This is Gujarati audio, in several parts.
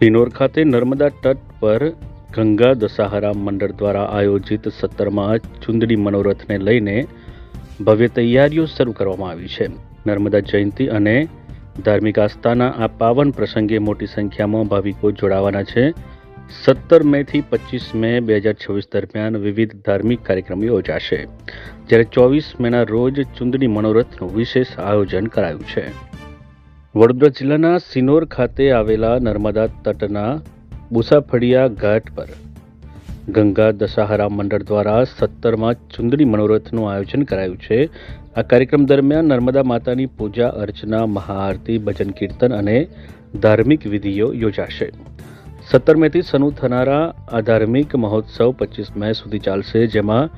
સિનોર ખાતે નર્મદા તટ પર ગંગા દશહરા મંડળ દ્વારા આયોજિત 17મા ચુંદડી મનોરથને લઈને ભવ્ય તૈયારીઓ શરૂ કરવામાં આવી છે। નર્મદા જયંતિ અને ધાર્મિક આસ્થાના આ પાવન પ્રસંગે મોટી સંખ્યામાં ભાવિકો જોડાવાના છે। 17 મેથી 25 મે 2026 દરમિયાન વિવિધ ધાર્મિક કાર્યક્રમો યોજાશે, જ્યારે 24 મેના રોજ ચુંદડી મનોરથનું વિશેષ આયોજન કરાયું છે। વડોદરા જિલ્લાના સિનોર ખાતે આવેલા નર્મદા તટના બુસાફળિયા ઘાટ પર ગંગા દશહરા મંડળ દ્વારા 17મા ચુંદડી મનોરથનું આયોજન કરાયું છે। આ કાર્યક્રમ દરમિયાન નર્મદા માતાની પૂજા અર્ચના, મહાઆરતી, ભજન કીર્તન અને ધાર્મિક વિધિઓ યોજાશે। 17 મેથી શરૂ થનારા આ ધાર્મિક મહોત્સવ 25 મે સુધી ચાલશે, જેમાં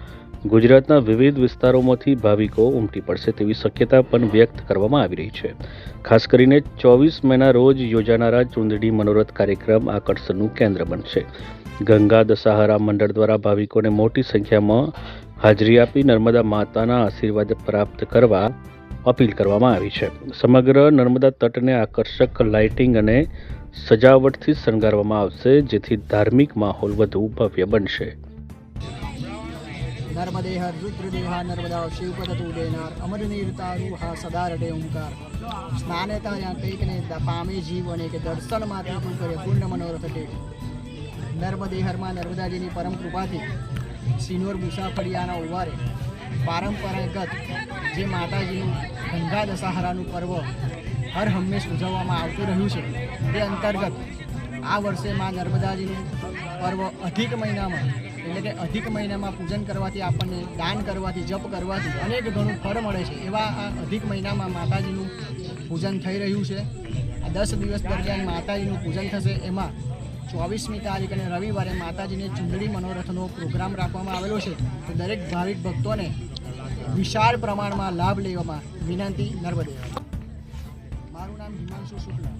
ગુજરાતના વિવિધ વિસ્તારોમાંથી ભાવિકો ઉમટી પડશે તેવી શક્યતા પણ વ્યક્ત કરવામાં આવી રહી છે। ખાસ કરીને 24 મેના રોજ યોજાનારા ચુંદડી મનોરથ કાર્યક્રમ આકર્ષણનું કેન્દ્ર બનશે। ગંગા દશહરા મંડળ દ્વારા ભાવિકોને મોટી સંખ્યામાં હાજરી આપી નર્મદા માતાના આશીર્વાદ પ્રાપ્ત કરવા અપીલ કરવામાં આવી છે। સમગ્ર નર્મદા તટને આકર્ષક લાઇટિંગ અને સજાવટથી શણગારવામાં આવશે, જેથી ધાર્મિક માહોલ વધુ ભવ્ય બનશે। नर्मदेहर रुद्रदेहा नर्मदा शिवपदतु देनार अमरनीरतारूहा सदारडे ओंकार स्नानेता यहाँ कईक ने पामे जीव અને કે દર્શન માત્ર તું કરે પૂર્ણ મનોરથ ટેક। નર્મદેહરમાં નર્મદાજીની પરમ કૃપાથી સિનોર મુસાફળિયાના ઓવારે પારંપરાગત જે માતાજીનું ગંગા દશહરાનું પર્વ હર હંમેશ ઉજવવામાં આવતું રહ્યું છે, તે અંતર્ગત આ વર્ષે માં નર્મદાજીનું પર્વ અધિક મહિનામાં એટલે કે અધિક મહિનામાં પૂજન કરવાથી, આપણને દાન કરવાથી, જપ કરવાથી અનેક ઘણું ફળ મળે છે। એવા આ અધિક મહિનામાં માતાજીનું પૂજન થઈ રહ્યું છે। આ 10 દિવસ દરમિયાન માતાજીનું પૂજન થશે। એમાં 24મી તારીખ અને રવિવારે માતાજીને ચુંદડી મનોરથનો પ્રોગ્રામ રાખવામાં આવેલો છે, તો દરેક ભાવિક ભક્તોને વિશાળ પ્રમાણમાં લાભ લેવામાં વિનંતી। નર્મદે। મારું નામ હિમાંશુ શુક્લા।